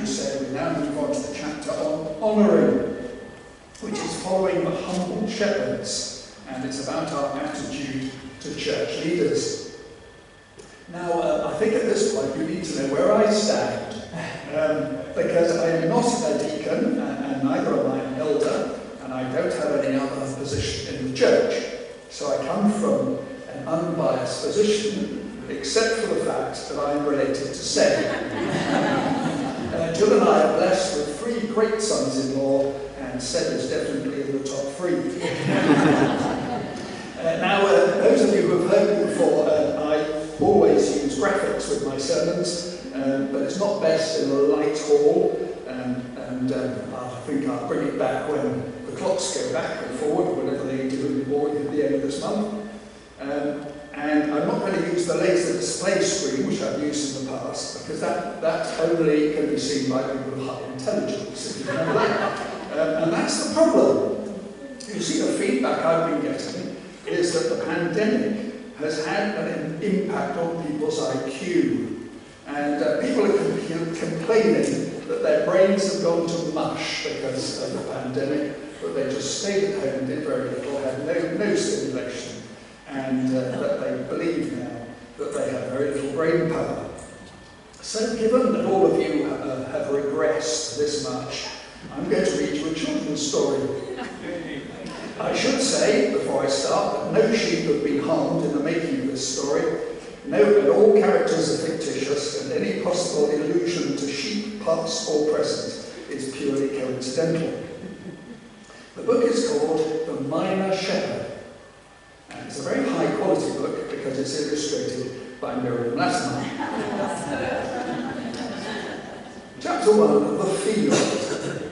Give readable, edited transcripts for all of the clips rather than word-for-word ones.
Andrew said, we now move on to the chapter on honouring, which is following the humble shepherds, and it's about our attitude to church leaders. Now, I think at this point you need to know where I stand, because I am not a deacon, and neither am I an elder, and I don't have any other position in the church. So I come from an unbiased position, except for the fact that I'm related to Seth. Jill and I are blessed with 3 great sons-in-law, and Seth is definitely in the top 3. Now, those of you who have heard me before, I always use graphics with my sermons, but it's not best in a light hall, and I think I'll bring it back when the clocks go back and forward, or whatever they do at the end of this month. And I'm not going to use the laser display screen, which I've used in the past, because that only can be seen by people of high intelligence, if you remember that. And that's the problem. You see, the feedback I've been getting is that the pandemic has had an impact on people's IQ. And people are complaining that their brains have gone to mush because of the pandemic, but they just stayed at home, did very little, had no stimulation. And that they believe now that they have very little brain power. So given that all of you have regressed this much, I'm going to read you a children's story. I should say, before I start, that no sheep have been harmed in the making of this story. Note that all characters are fictitious, and any possible allusion to sheep, past or present, is purely coincidental. The book is called The Minor Shepherd. And it's a very high quality book because it's illustrated by Miriam Latimer. Chapter 1, The Field.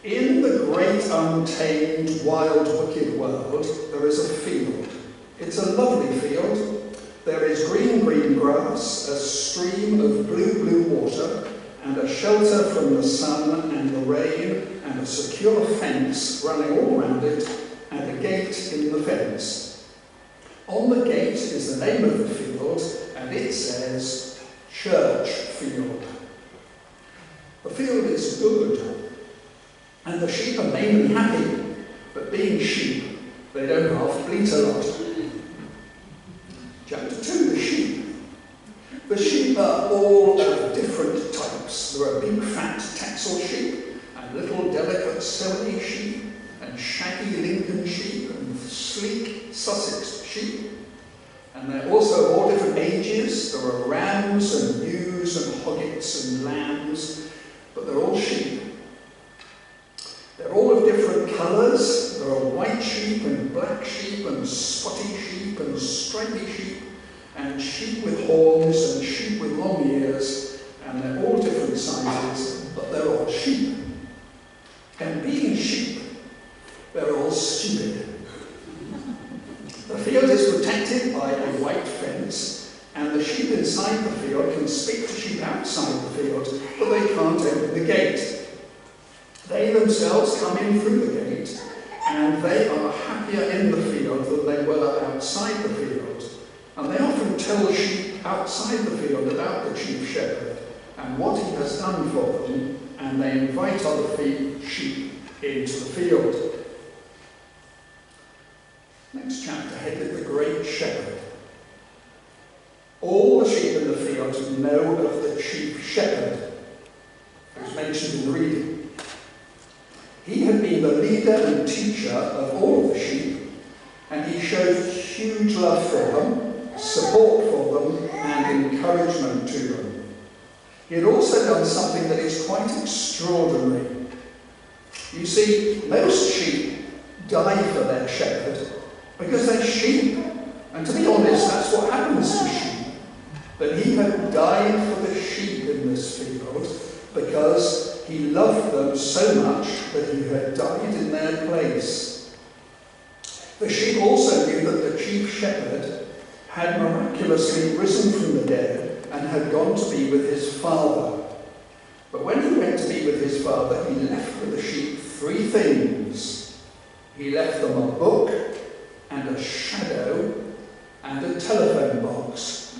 In the great, untamed, wild, wicked world, there is a field. It's a lovely field. There is green, green grass, a stream of blue, blue water, and a shelter from the sun and the rain, and a secure fence running all around it, and a gate in the fence. On the gate is the name of the field, and it says, Church Field. The field is good, and the sheep are mainly happy, but being sheep, they don't half bleat a lot. Chapter 2, the sheep. The sheep are all of different types. There are big fat Texel sheep, and little delicate Selby sheep, and shaggy Lincoln sheep, and sleek Sussex sheep. And they're also of all different ages. There are rams and ewes and hoggets and lambs, but they're all sheep. They're all of different colours. There are white sheep and black sheep and spotty sheep and stripy sheep and sheep with horns and sheep with long ears, and they're all different sizes, but they're all sheep. And being sheep, they're all stupid. The field is protected by a white fence, and the sheep inside the field can speak to sheep outside the field, but they can't open the gate. They themselves come in through the gate, and they are happier in the field than they were outside the field. And they often tell sheep outside the field about the chief shepherd and what he has done for them, and they invite other sheep into the field. Next chapter, headed The Great Shepherd. All the sheep in the field know of the chief shepherd, who's mentioned in the reading. He had been the leader and teacher of all of the sheep, and he showed huge love for them, support for them, and encouragement to them. He had also done something that is quite extraordinary. You see, most sheep die for their shepherd because they're sheep. And to be honest, that's what happens to sheep. But he had died for the sheep in this field because he loved them so much that he had died in their place. The sheep also knew that the chief shepherd had miraculously risen from the dead and had gone to be with his Father. But when he went to be with his Father, he left with the sheep 3 things. He left them a book, and a shadow, and a telephone box.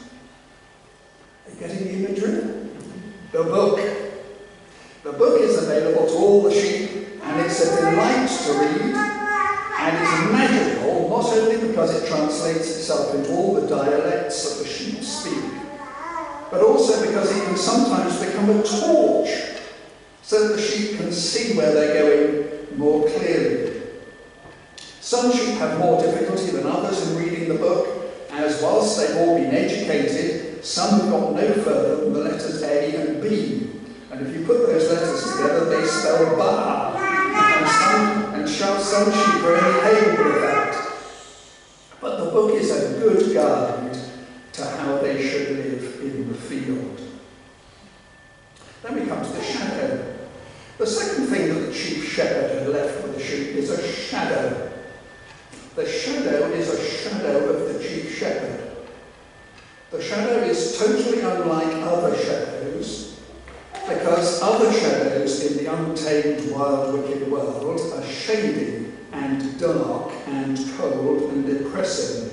Are you getting the imagery? The book. available to all the sheep, and it's a delight to read, and it's magical, not only because it translates itself in all the dialects that the sheep speak, but also because it can sometimes become a torch, so that the sheep can see where they're going more clearly. Some sheep have more difficulty than others in reading the book, as whilst they've all been educated, some have got no further than the letters A and B. And if you put those letters together, they spell Ba. And some sheep are only able with that. But the book is a good guide to how they should live in the field. Then we come to the shadow. The second thing that the chief shepherd had left with the sheep is a shadow. The shadow is a shadow of the chief shepherd. The shadow is totally unlike other shadows, because other shadows in the untamed, wild, wicked world are shady and dark and cold and depressing.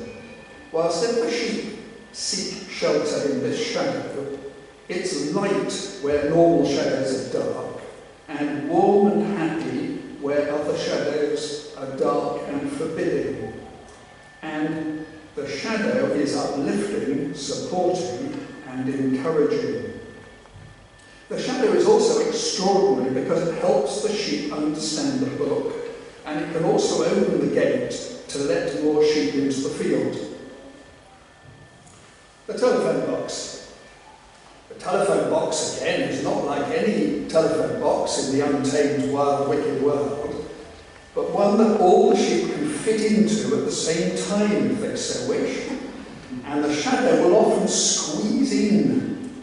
Whilst if the sheep seek shelter in this shadow, it's light where normal shadows are dark, and warm and happy where other shadows are dark and forbidding. And the shadow is uplifting, supporting, and encouraging. The shadow is also extraordinary because it helps the sheep understand the book, and it can also open the gate to let more sheep into the field. The telephone box. The telephone box, again, is not like any telephone box in the untamed, wild, wicked world, but one that all the sheep can fit into at the same time if they so wish, and the shadow will often squeeze in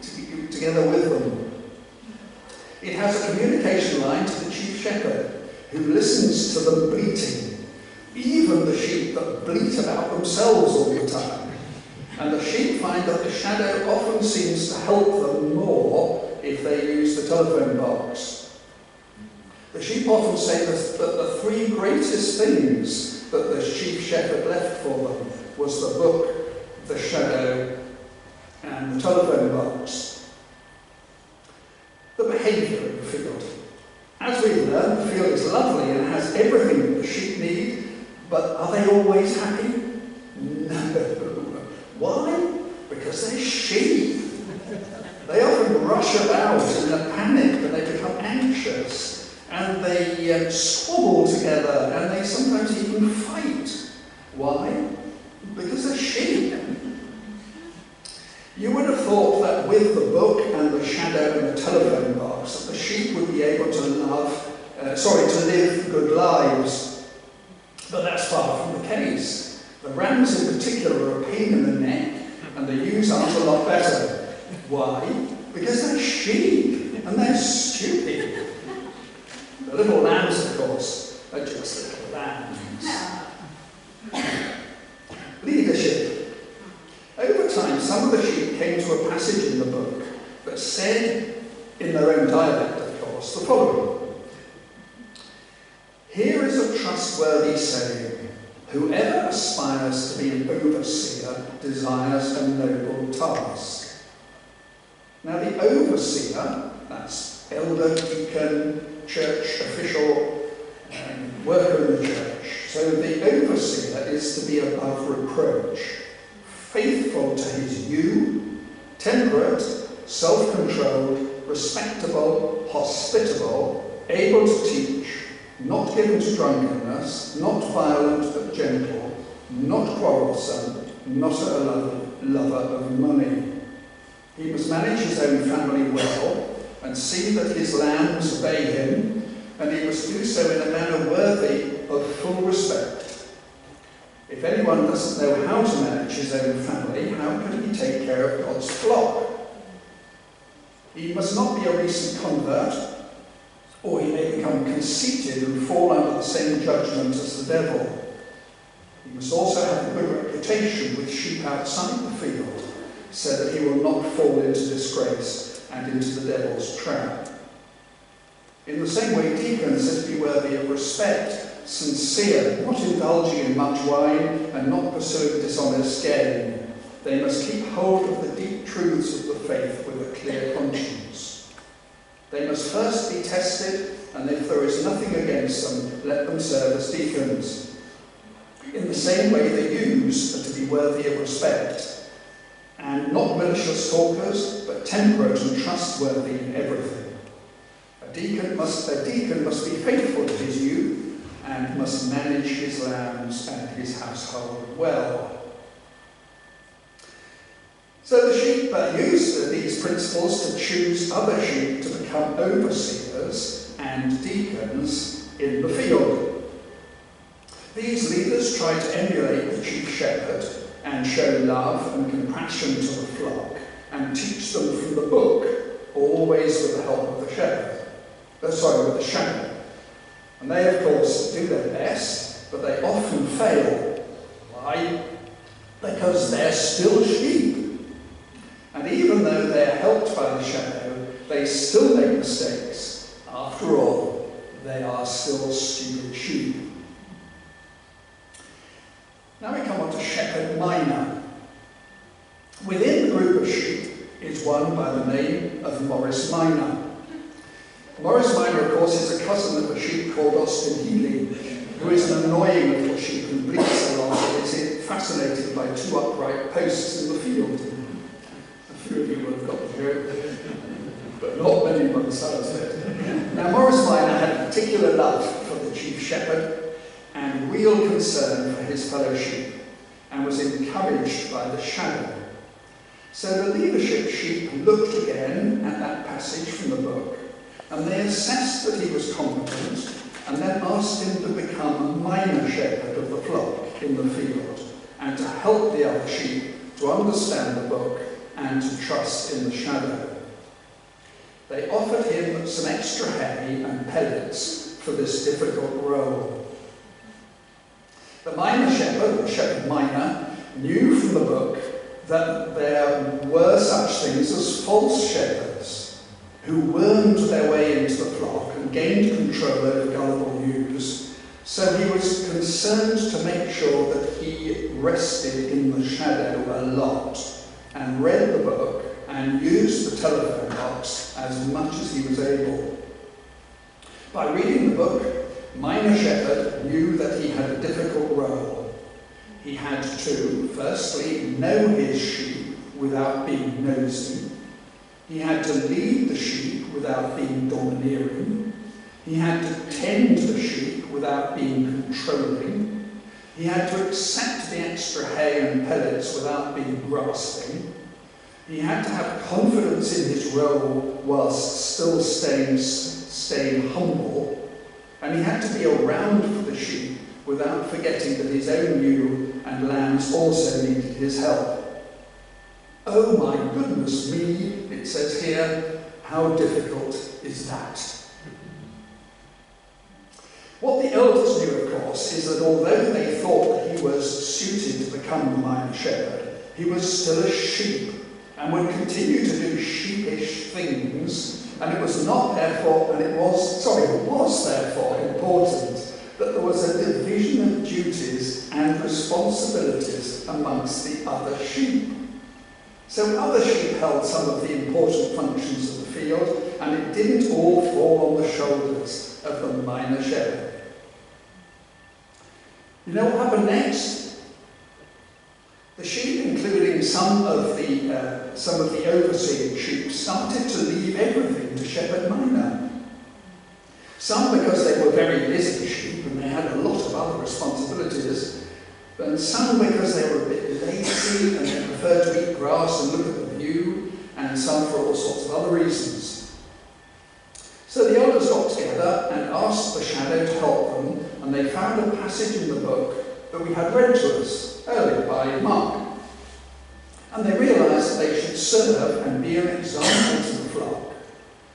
together with them. It has a communication line to the chief shepherd, who listens to them bleating, even the sheep that bleat about themselves all the time. And the sheep find that the shadow often seems to help them more if they use the telephone box. The sheep often say that the three greatest things that the chief shepherd left for them was the book, the shadow, and the telephone box. The behaviour in the field. As we've learned, the field is lovely and has everything that the sheep need, but are they always happy? No. Why? Because they're sheep. They often rush about in a panic and they become anxious, and they squabble together, and they sometimes even fight. Why? Because they're sheep. You would have thought that with the book and the shadow and the telephone box, that the sheep would be able to live good lives. But that's far from the case. The rams in particular are a pain in the neck, and the ewes aren't a lot better. Why? Because they're sheep, and they're stupid. The little lambs, of course, are just little lambs. Leadership. Over time, some of the sheep came to a passage in the book that said, in their own dialect, of course, the following. Here is a trustworthy saying. Whoever aspires to be an overseer desires a noble task. Now the overseer, that's elder, deacon, church official, worker in the church. So the overseer is to be above reproach, faithful to his ewe, temperate, self-controlled, respectable, hospitable, able to teach, not given to drunkenness, not violent but gentle, not quarrelsome, not a lover of money. He must manage his own family well and see that his lambs obey him, and he must do so in a manner worthy of full respect. If anyone doesn't know how to manage his own family, how can he take care of God's flock? He must not be a recent convert, or he may become conceited and fall under the same judgment as the devil. He must also have a good reputation with sheep outside the field, so that he will not fall into disgrace and into the devil's trap. In the same way, deacons are to be worthy of respect, sincere, not indulging in much wine, and not pursuing dishonest gain. They must keep hold of the deep truths of the faith with a clear conscience. They must first be tested, and if there is nothing against them, let them serve as deacons. In the same way the youths are to be worthy of respect, and not malicious talkers, but temperate and trustworthy in everything. A deacon must be faithful to his youth, and must manage his lambs and his household well. So the sheep use these principles to choose other sheep to become overseers and deacons in the field. These leaders try to emulate the chief shepherd and show love and compassion to the flock and teach them from the book, always with the help of the shepherd. With the shepherd. And they, of course, do their best, but they often fail. Why? Because they're still sheep. And even though they're helped by the shadow, they still make mistakes. After all, they are still stupid sheep. Now we come on to Shepherd Minor. Within the group of sheep is one by the name of Morris Minor. Morris Minor, of course, is a cousin of a sheep called Austin Healy, who is an annoying little sheep who bleats a lot and is fascinated by two upright posts in the field. A few of you will have got the joke, but not many of themselves did. Now, Morris Minor had a particular love for the chief shepherd and real concern for his fellow sheep, and was encouraged by the shadow. So the leadership sheep looked again at that passage from the book, and they assessed that he was competent, and then asked him to become a minor shepherd of the flock in the field, and to help the other sheep to understand the book and to trust in the shadow. They offered him some extra hay and pellets for this difficult role. The minor shepherd, or shepherd minor, knew from the book that there were such things as false shepherds, who wormed their way into the flock and gained control over gullible ewes, so he was concerned to make sure that he rested in the shadow a lot and read the book and used the telephone box as much as he was able. By reading the book, Minor Shepherd knew that he had a difficult role. He had to, firstly, know his sheep without being nosy. He had to lead the sheep without being domineering. He had to tend the sheep without being controlling. He had to accept the extra hay and pellets without being grasping. He had to have confidence in his role whilst still staying humble. And he had to be around for the sheep without forgetting that his own ewe and lambs also needed his help. Oh my goodness me, it says here, how difficult is that? What the elders knew, of course, is that although they thought that he was suited to become the minor shepherd, he was still a sheep and would continue to do sheepish things, and it was therefore important that there was a division of duties and responsibilities amongst the other sheep. So other sheep held some of the important functions of the field, and it didn't all fall on the shoulders of the minor shepherd. You know what happened next? The sheep, including some of the overseeing sheep, started to leave everything to Shepherd Minor. Some because they were very busy sheep and they had a lot of other responsibilities, and some because they were a bit lazy and they preferred to eat grass and look at the view, and some for all sorts of other reasons. So the elders got together and asked the shadow to help them, and they found a passage in the book that we had read to us earlier by Mark. And they realised that they should serve and be an example to the flock,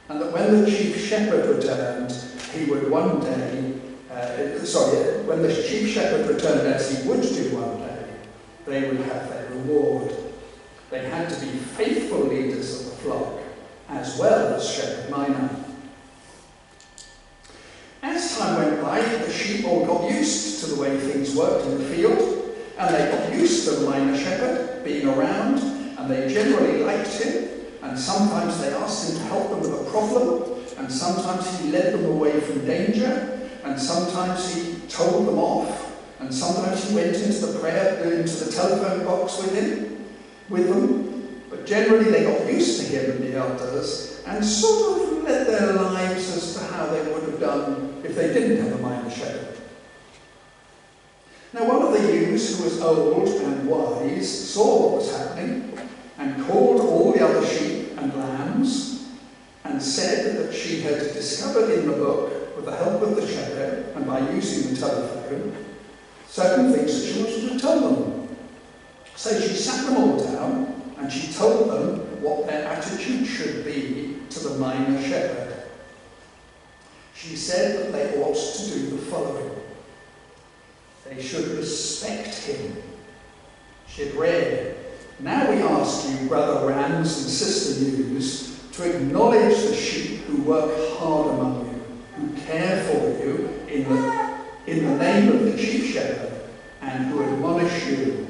and that when the chief shepherd returned, he would one day, when the chief shepherd returned as he would do one day, they would have their reward. They had to be faithful leaders of the flock, as well as Shepherd Minor. As time went by, the sheep all got used to the way things worked in the field, and they got used to the minor shepherd being around, and they generally liked him, and sometimes they asked him to help them with a problem, and sometimes he led them away from danger, and sometimes he told them off, and sometimes he went into the telephone box with them. But generally they got used to him and the elders, and sort of led their lives as to how they would have done if they didn't have a minor shepherd. Now one of the ewes, who was old and wise, saw what was happening, and called all the other sheep and lambs, and said that she had discovered in the book, with the help of the shepherd and by using the telephone, certain things that she wanted to tell them. So she sat them all down, and she told them what their attitude should be to the minor shepherd. She said that they ought to do the following. They should respect him. She had read, "Now we ask you, brother rams and sister ewes, to acknowledge the sheep who work hard among you, who care for you in the name of the chief shepherd, and who admonish you."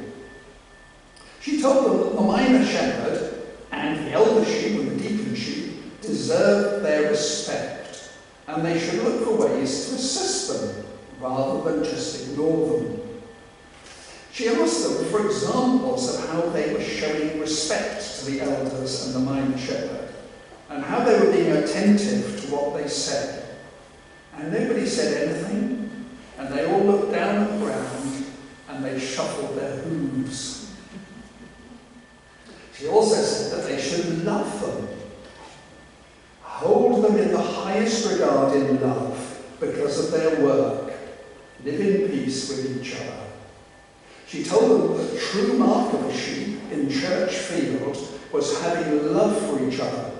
She told them that the minor shepherd and the elder sheep and the deacon sheep deserved their respect, and they should look for ways to assist them rather than just ignore them. She asked them for examples of how they were showing respect to the elders and the minor shepherd, and how they were being attentive to what they said. And nobody said anything, and they all looked down at the ground, and they shuffled their hooves. She also said that they should love them. Hold them in the highest regard in love because of their work. Live in peace with each other. She told them that the true mark of a sheep in church field was having love for each other.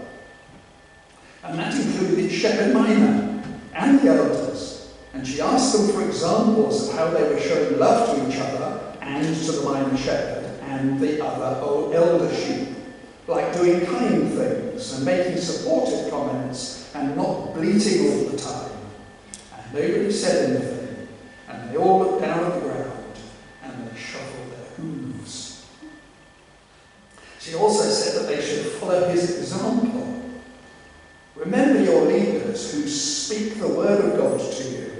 And that included shepherd minor and the elders. And she asked them for examples of how they were showing love to each other and to the minor shepherd and the other elder sheep, like doing kind things and making supportive comments and not bleating all the time. And nobody said anything, and they all looked down at the ground and they shuffled their hooves. She also said that they should follow his example. Remember your leaders who speak the word of God to you.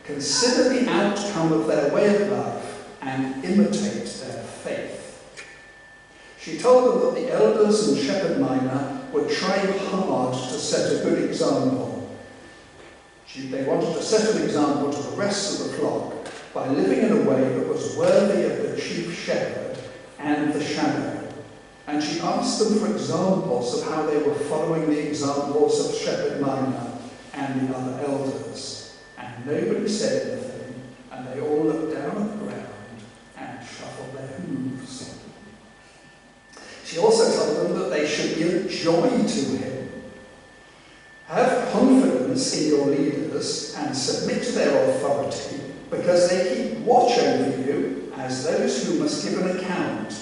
Consider the outcome of their way of life and imitate their faith. She told them that the elders and shepherd minor were trying hard to set a good example. They wanted to set an example to the rest of the flock by living in a way that was worthy of the chief shepherd and the shadow. And she asked them for examples of how they were following the examples of shepherd minor and the other elders. And nobody said anything, and they all looked down at the ground and shuffled their hooves. She also told them that they should be a joy to him. Have confidence in your leaders and submit to their authority, because they keep watch over you as those who must give an account.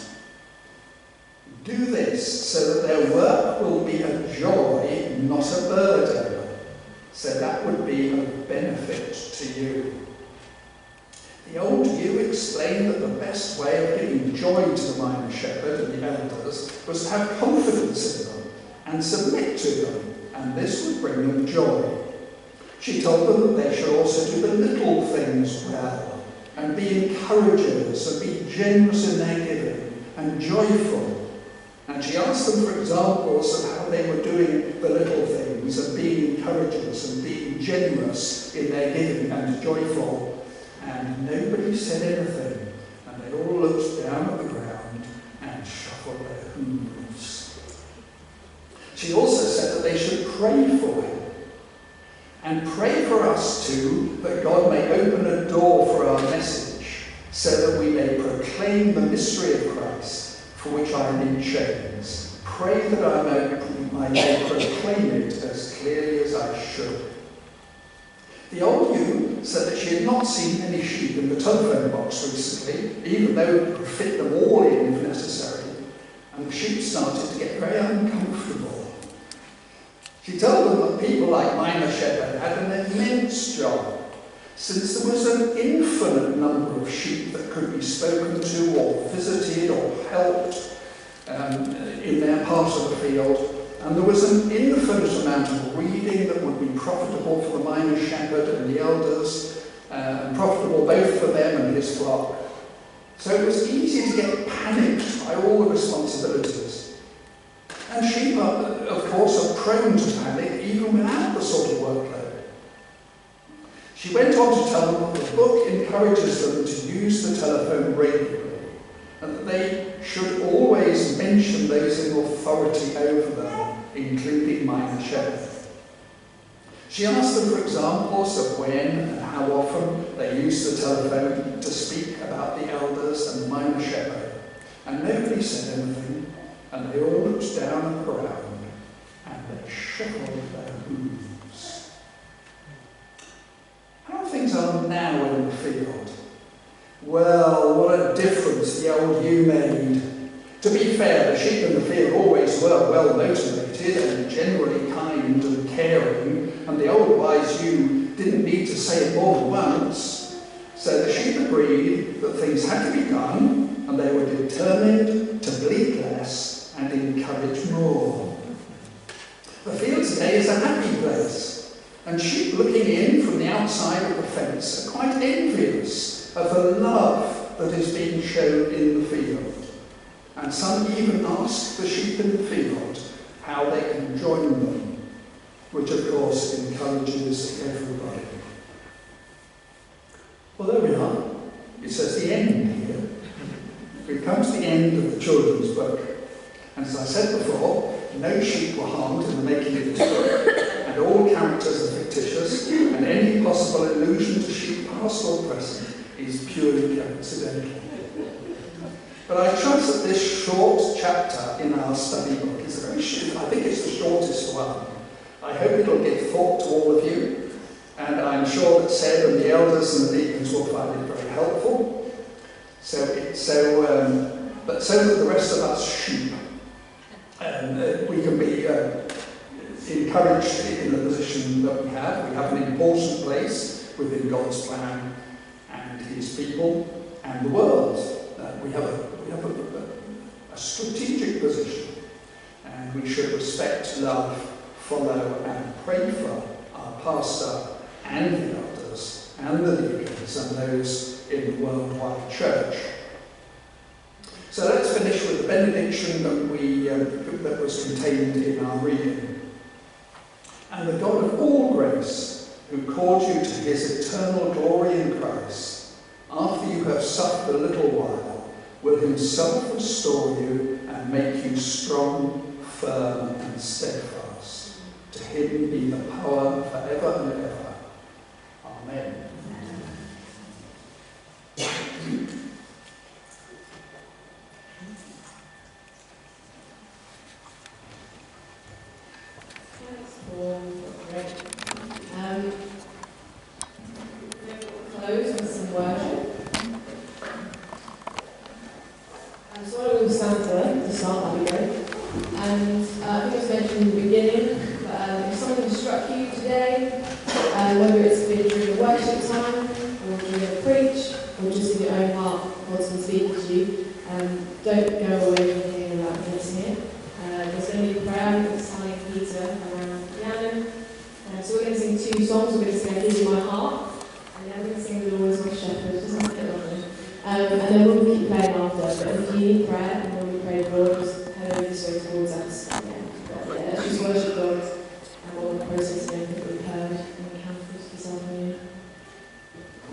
Do this so that their work will be a joy, not a burden. So that would be of benefit to you. The old ewe explained that the best way of giving joy to the minor shepherd and the elders was to have confidence in them and submit to them, and this would bring them joy. She told them that they should also do the little things well, and be encouragers, and be generous in their giving, and joyful. And she asked them for examples of how they were doing the little things, and being encouragers, and being generous in their giving, and joyful. And nobody said anything, and they all looked down at the ground and shuffled their hooves. She also said that they should pray for him, and pray for us too, that God may open a door for our message, so that we may proclaim the mystery of Christ, for which I am in chains. Pray that I may proclaim it as clearly as I should. The old ewe said that she had not seen any sheep in the telephone box recently, even though it could fit them all in if necessary, and the sheep started to get very uncomfortable. She told them that people like Minor Shepherd had an immense job, since there was an infinite number of sheep that could be spoken to or visited or helped in their part of the field, And there was an infinite amount of reading that would be profitable for the minor shepherd and the elders, and profitable both for them and his flock. So it was easy to get panicked by all the responsibilities. And sheep, of course, are prone to panic even without the sort of workload. She went on to tell them that the book encourages them to use the telephone regularly, and that they should always mention those in authority over them, including minor shepherds. She asked them for examples of when and how often they used the telephone to speak about the elders and the minor shepherd, and nobody said anything, and they all looked down at the ground, and they shuffled their hooves. How things are now in the field? Well, what a difference the old ewe made. To be fair, the sheep in the field always were well motivated and generally kind and caring, and the old wise ewe didn't need to say it more than once. So the sheep agreed that things had to be done, and they were determined to bleat less and encourage more. The field today is a happy place, and sheep looking in from the outside of the fence are quite envious of the love that is being shown in the field. And some even ask the sheep in the field how they can join them, which of course encourages everybody. Well, there we are. It says the end here. We've come to the end of the children's book. And as I said before, no sheep were harmed in the making of this book, and all characters are fictitious, and any possible allusion to sheep past or present is purely coincidental. But I trust that this short chapter in our study book is a very short, I think it's the shortest one. I hope it'll give thought to all of you, and I'm sure that Seb and the elders and the deacons will find it very helpful. So that the rest of us sheep, we can be encouraged in the position that we have. We have an important place within God's plan and His people and the world. We have a strategic position, and we should respect, love, follow and pray for our pastor and the elders and the deacons and those in the worldwide church. So let's finish with the benediction that was contained in our reading. And the God of all grace, who called you to His eternal glory in Christ, after you have suffered a little while, will Himself restore you and make you strong, firm and steadfast. To Him be the power forever and ever. Amen. Close with some worship. So what we'll stand to start, that'd be great. And I think I was mentioned in the beginning, if something struck you today, whether it's been during the worship time, or during a preach, or just in your own heart, God's been speaking to you, don't go away from here without getting it. There's going to be prayer with Sally and Peter around the piano. So we're going to sing two songs. We're going to sing I Give You My Heart, and then we're going to sing The Lord Is My Shepherd. It doesn't have to get longer. And then we'll keep playing after. But if you need prayer, and when we pray the Lord, just head over this way towards us. But let's just worship God and all the processing that we've heard and we have this afternoon.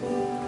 Oh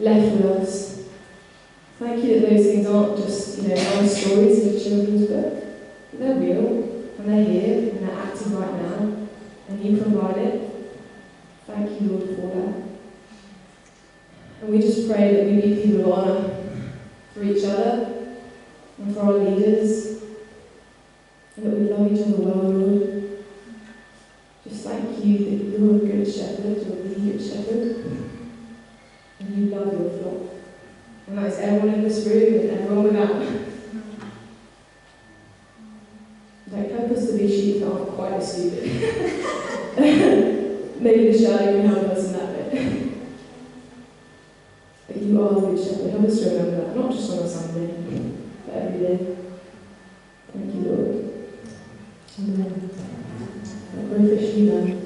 left with us. Thank you that those things aren't just, nice stories in a children's book. They're real, and they're here, and they're active right now, and you provide it. Thank you, Lord, for that. And we just pray that we be people of honour for each other and for our leaders, and that we love each other well, Lord. Just thank you that you're a good shepherd, you're the good shepherd, and you love your flock. And that's everyone in this room and everyone without. Don't help us to be sheep that aren't quite as stupid. Maybe the shadow can help us in that bit. But you are the good shepherd. Help us to remember that, not just on a Sunday, but every day. Thank you, Lord. Amen. We're officially done.